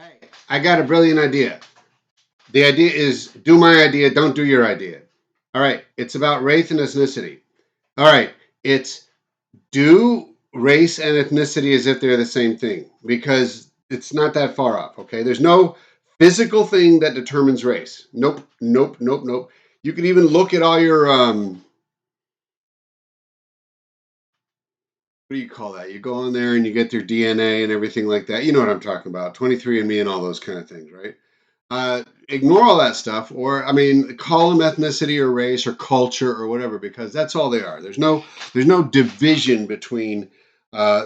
Hey, I got a brilliant idea. The idea is do my idea, don't do your idea. All right, it's about race and ethnicity. All right, it's do race and ethnicity as if they're the same thing because it's not that far off, okay? There's no physical thing that determines race. Nope, nope, nope, nope. You can even look at all your what do you call that? You go on there and you get their DNA and everything like that. You know what I'm talking about. 23andMe and all those kind of things, right? Ignore all that stuff, or I mean, call them ethnicity or race or culture or whatever, because that's all they are. There's no division between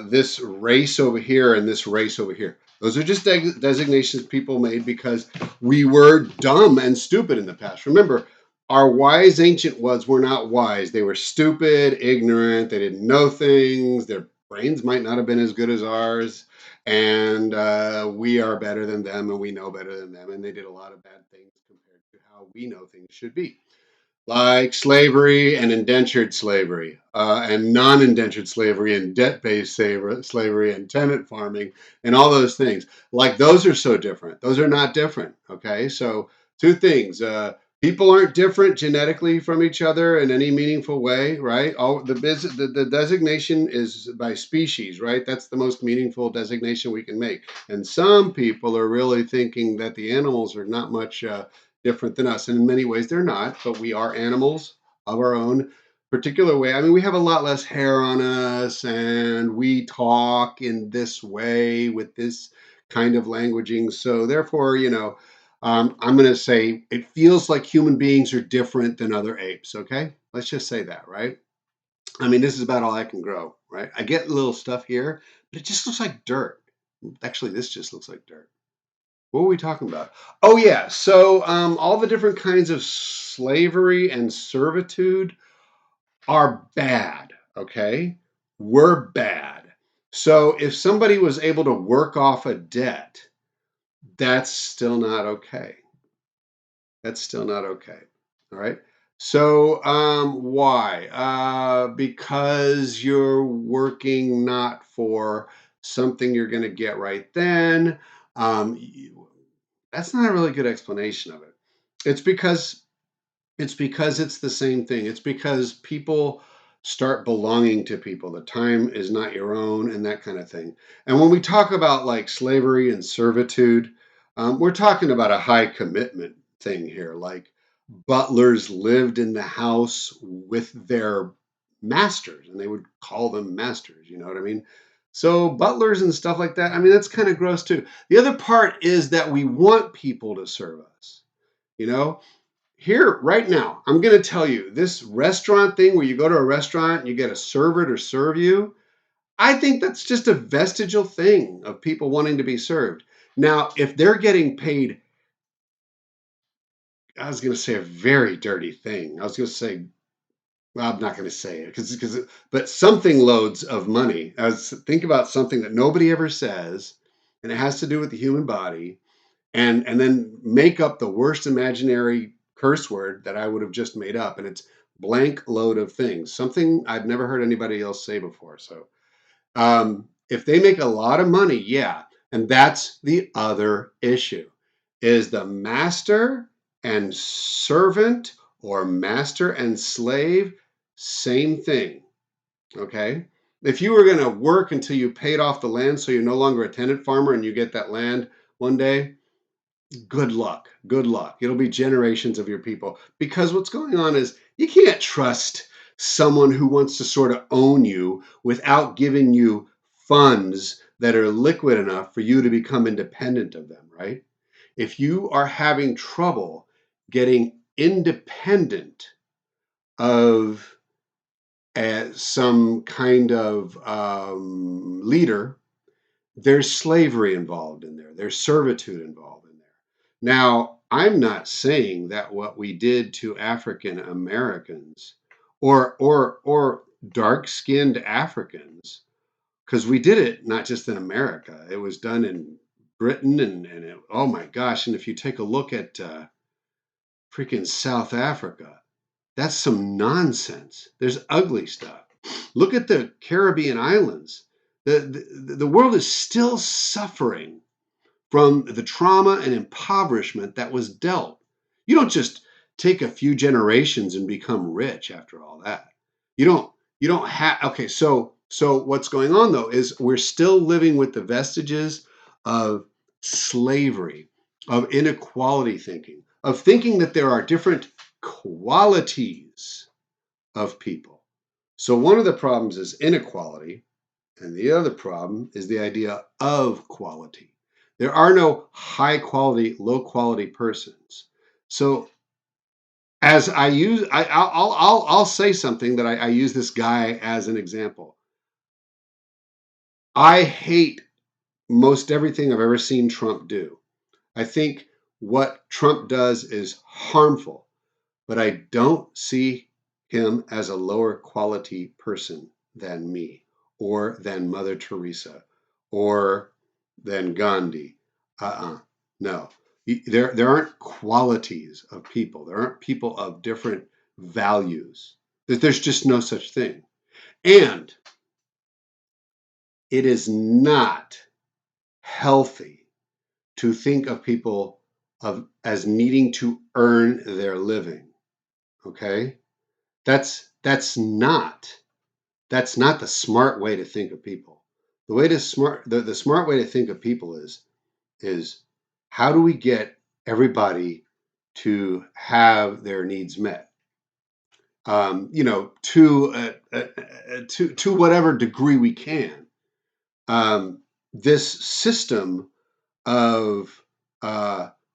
this race over here and this race over here. Those are just designations people made because we were dumb and stupid in the past. Remember, our wise ancient ones were not wise. They were stupid, ignorant. They didn't know things. Their brains might not have been as good as ours, and we are better than them and we know better than them, and they did a lot of bad things compared to how we know things should be, like slavery and indentured slavery, and non-indentured slavery and debt-based slavery and tenant farming and all those things. Like those are so different. Those are not different. Okay, so two things. People aren't different genetically from each other in any meaningful way, right? All the designation is by species, right? That's the most meaningful designation we can make. And some people are really thinking that the animals are not much different than us. And in many ways, they're not, but we are animals of our own particular way. I mean, we have a lot less hair on us, and we talk in this way with this kind of languaging. So, therefore, I'm going to say it feels like human beings are different than other apes. Okay, let's just say that, right? I mean, this is about all I can grow, right? I get little stuff here, but it just looks like dirt. Actually, this just looks like dirt. What were we talking about? Oh yeah, so all the different kinds of slavery and servitude are bad. Okay, we're bad. So if somebody was able to work off a debt, that's still not okay. That's still not okay. All right. So why? Because you're working not for something you're going to get right then. Um, that's not a really good explanation of it. It's because it's the same thing. It's because people start belonging to people. The time is not your own and that kind of thing. And when we talk about like slavery and servitude, we're talking about a high commitment thing here. Like butlers lived in the house with their masters and they would call them masters. You know what I mean? So butlers and stuff like that, I mean, that's kind of gross too. The other part is that we want people to serve us. You know, here right now, I'm going to tell you this restaurant thing where you go to a restaurant and you get a server to serve you. I think that's just a vestigial thing of people wanting to be served. Now, if they're getting paid, I was going to say a very dirty thing. I was going to say, well, I'm not going to say it but something loads of money. Think about something that nobody ever says, and it has to do with the human body, and then make up the worst imaginary curse word that I would have just made up, and it's blank load of things, something I've never heard anybody else say before. So if they make a lot of money, yeah, and that's the other issue, is the master and servant or master and slave, same thing. Okay. If you were going to work until you paid off the land so you're no longer a tenant farmer and you get that land one day, good luck. Good luck. It'll be generations of your people. Because what's going on is you can't trust someone who wants to sort of own you without giving you funds that are liquid enough for you to become independent of them, right? If you are having trouble getting independent of some kind of leader, there's slavery involved in there. There's servitude involved in there. Now, I'm not saying that what we did to African Americans or dark-skinned Africans, because we did it not just in America, it was done in Britain oh my gosh, and if you take a look at freaking South Africa, that's some nonsense. There's ugly stuff. Look at the Caribbean islands. The world is still suffering from the trauma and impoverishment that was dealt. You don't just take a few generations and become rich after all that. You don't you don't have okay, so what's going on though is we're still living with the vestiges of slavery, of inequality thinking, of thinking that there are different qualities of people. So one of the problems is inequality, and the other problem is the idea of quality. There are no high quality, low quality persons. So as I use, I'll say something that I use this guy as an example. I hate most everything I've ever seen Trump do. I think what Trump does is harmful, but I don't see him as a lower quality person than me, or than Mother Teresa, or than Gandhi. No. There aren't qualities of people. There aren't people of different values. There's just no such thing. And it is not healthy to think of people as needing to earn their living. Okay? That's not the smart way to think of people. The smart way to think of people is how do we get everybody to have their needs met? To whatever degree we can. This system of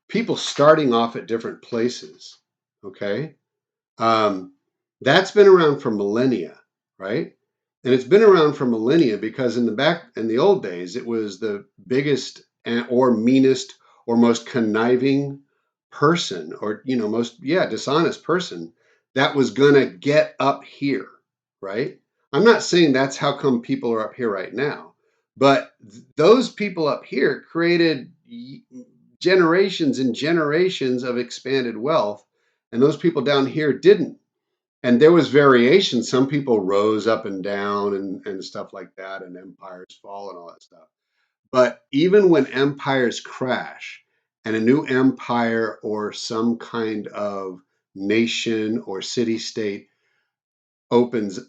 people starting off at different places, okay? Um, that's been around for millennia, right? And it's been around for millennia because in the old days, it was the biggest or meanest or most conniving person, or most dishonest person that was gonna get up here, right? I'm not saying that's how come people are up here right now, but those people up here created generations and generations of expanded wealth, and those people down here didn't. And there was variation. Some people rose up and down and stuff like that, and empires fall and all that stuff. But even when empires crash and a new empire or some kind of nation or city state evolves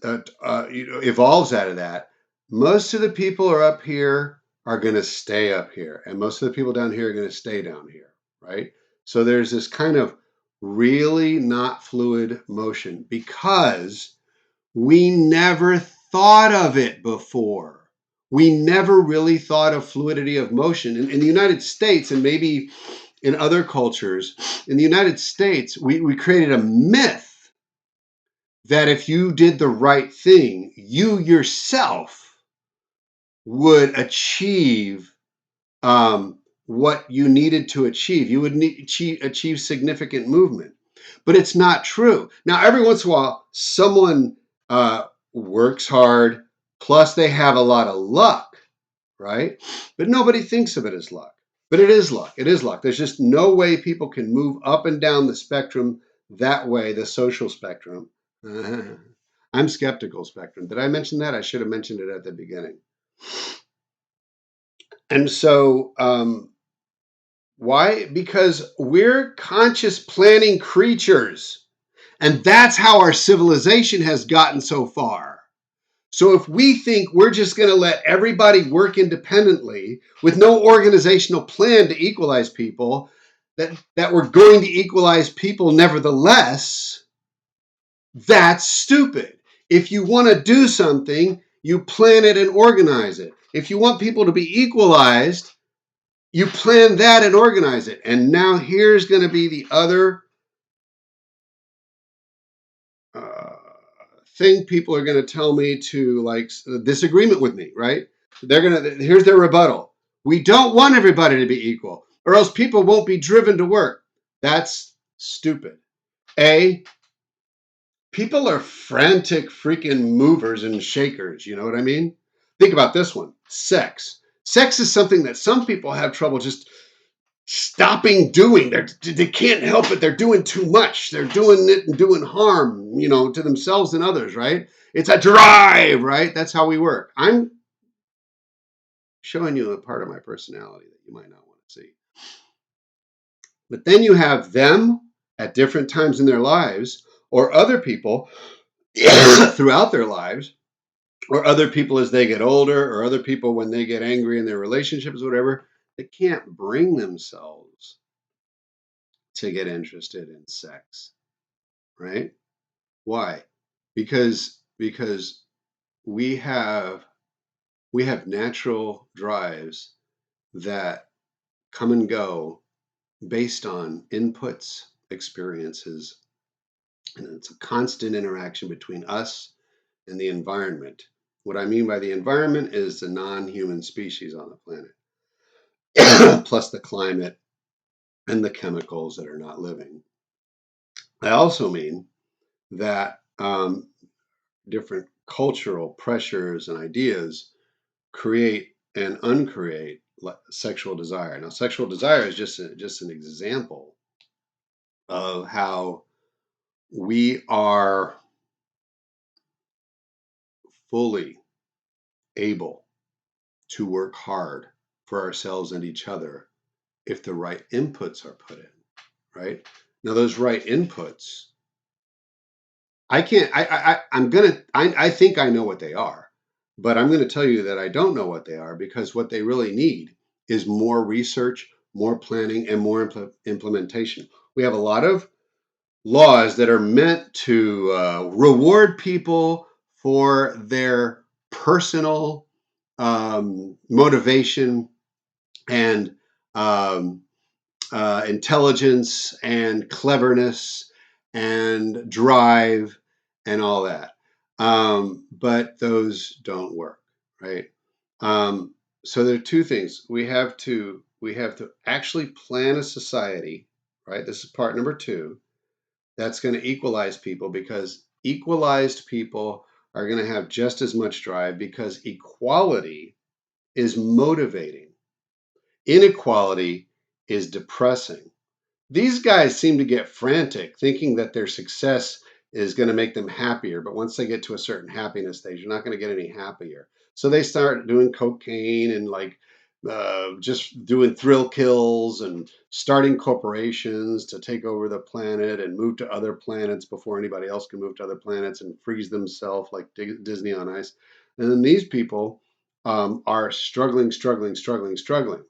out of that, most of the people are up here are going to stay up here, and most of the people down here are going to stay down here, right? So there's this kind of really not fluid motion because we never thought of it before. We never really thought of fluidity of motion. In the United States, and maybe in other cultures, in the United States, we created a myth that if you did the right thing, you yourself would achieve what you needed to achieve. You would achieve significant movement. But it's not true. Now, every once in a while, someone works hard, plus they have a lot of luck, right? But nobody thinks of it as luck. But it is luck. It is luck. There's just no way people can move up and down the spectrum that way, the social spectrum. I'm skeptical spectrum. Did I mention that? I should have mentioned it at the beginning. And so, why? Because we're conscious planning creatures. And that's how our civilization has gotten so far. So if we think we're just going to let everybody work independently with no organizational plan to equalize people, that we're going to equalize people nevertheless, that's stupid. If you want to do something, you plan it and organize it. If you want people to be equalized, you plan that and organize it. And now here's going to be the other thing people are going to tell me to disagreement with me, right? Here's their rebuttal. We don't want everybody to be equal, or else people won't be driven to work. That's stupid. People are frantic freaking movers and shakers. You know what I mean? Think about this one. Sex. Sex is something that some people have trouble just stopping doing. They can't help it. They're doing too much. They're doing it and doing harm, to themselves and others, right? It's a drive, right? That's how we work. I'm showing you a part of my personality that you might not want to see. But then you have them at different times in their lives, or other people throughout their lives, or other people as they get older, or other people when they get angry in their relationships, whatever, they can't bring themselves to get interested in sex, right? Why? Because we have natural drives that come and go based on inputs, experiences, and it's a constant interaction between us and the environment. What I mean by the environment is the non-human species on the planet, plus the climate and the chemicals that are not living. I also mean that different cultural pressures and ideas create and uncreate sexual desire. Now, sexual desire is just an example of how we are fully able to work hard for ourselves and each other if the right inputs are put in, right? Now, those right inputs, I can't, I think I know what they are, but I'm going to tell you that I don't know what they are because what they really need is more research, more planning, and more implementation. We have a lot of laws that are meant to reward people for their personal motivation and um, intelligence and cleverness and drive and all that. But those don't work, right? Um, so there are two things we have to actually plan a society, right? This is part number two that's going to equalize people because equalized people are going to have just as much drive because equality is motivating. Inequality is depressing. These guys seem to get frantic thinking that their success is going to make them happier. But once they get to a certain happiness stage, you're not going to get any happier. So they start doing cocaine and like just doing thrill kills and starting corporations to take over the planet and move to other planets before anybody else can move to other planets and freeze themselves like Disney on Ice. And then these people are struggling, struggling, struggling, struggling.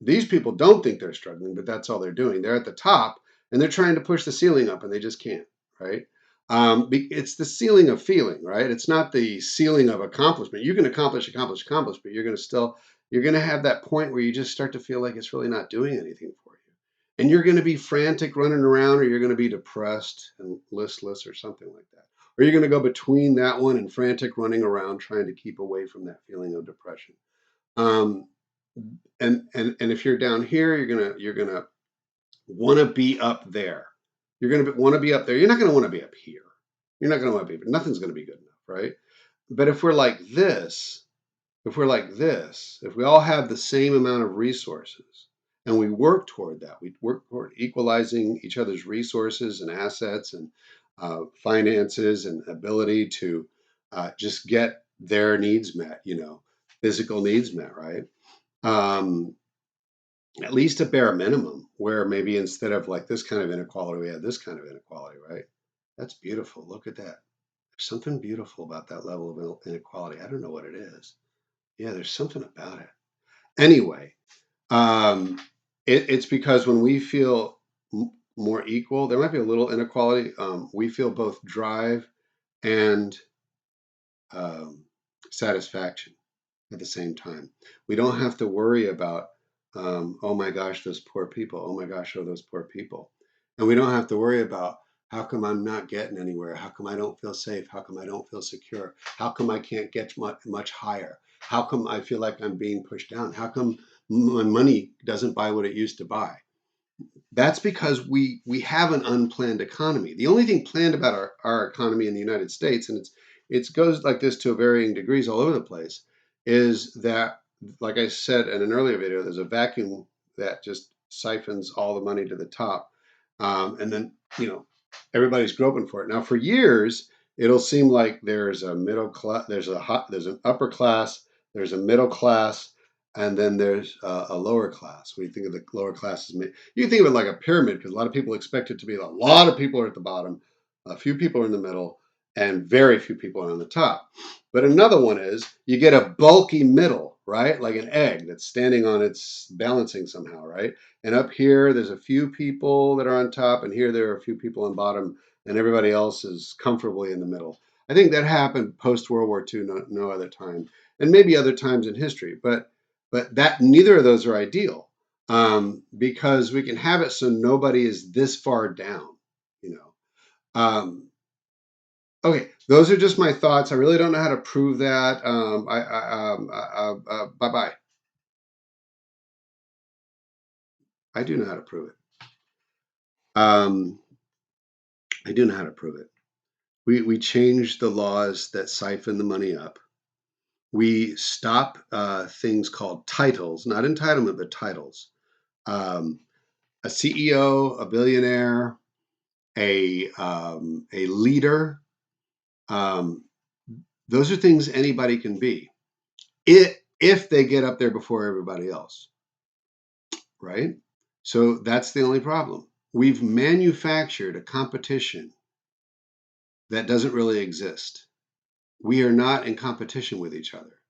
These people don't think they're struggling, but that's all they're doing. They're at the top and they're trying to push the ceiling up and they just can't, right? It's the ceiling of feeling, right? It's not the ceiling of accomplishment. You can accomplish, accomplish, accomplish, but you're going to have that point where you just start to feel like it's really not doing anything for you. And you're going to be frantic running around, or you're going to be depressed and listless or something like that. Or you're going to go between that one and frantic running around trying to keep away from that feeling of depression. Um, and if you're down here, you're gonna want to be up there. You're gonna want to be up there. You're not gonna want to be up here. You're not gonna want to be. Nothing's gonna be good enough, right? But if we're like this, if we all have the same amount of resources and we work toward that, we work toward equalizing each other's resources and assets and finances and ability to just get their needs met, physical needs met, right? Um, at least a bare minimum where maybe instead of like this kind of inequality, we have this kind of inequality, right? That's beautiful. Look at that. There's something beautiful about that level of inequality. I don't know what it is. Yeah, there's something about it. Anyway, um, it's because when we feel more equal, there might be a little inequality. We feel both drive and um, satisfaction at the same time. We don't have to worry about, oh my gosh, those poor people. Oh my gosh, oh, those poor people. And we don't have to worry about, how come I'm not getting anywhere? How come I don't feel safe? How come I don't feel secure? How come I can't get much higher? How come I feel like I'm being pushed down? How come my money doesn't buy what it used to buy? That's because we have an unplanned economy. The only thing planned about our economy in the United States, and it goes like this to varying degrees all over the place, is that, like I said in an earlier video, there's a vacuum that just siphons all the money to the top, and then everybody's groping for it. Now, for years, it'll seem like there's a middle class, there's an upper class, there's a middle class, and then there's a lower class. When you think of the lower classes, you can think of it like a pyramid because a lot of people expect it to be a lot of people are at the bottom, a few people are in the middle, and very few people are on the top. But another one is you get a bulky middle, right? Like an egg that's standing on its balancing somehow, right? And up here, there's a few people that are on top, and here there are a few people on bottom, and everybody else is comfortably in the middle. I think that happened post World War II, no other time, and maybe other times in history. But that neither of those are ideal, because we can have it so nobody is this far down. You know. Okay, those are just my thoughts. I really don't know how to prove that. Bye bye. I do know how to prove it. Um, I do know how to prove it. We changed the laws that siphon the money up. We stop things called titles, not entitlement, but titles. Um, a CEO, a billionaire, a leader. Um, those are things anybody can be, if they get up there before everybody else, right? So that's the only problem. We've manufactured a competition that doesn't really exist. We are not in competition with each other.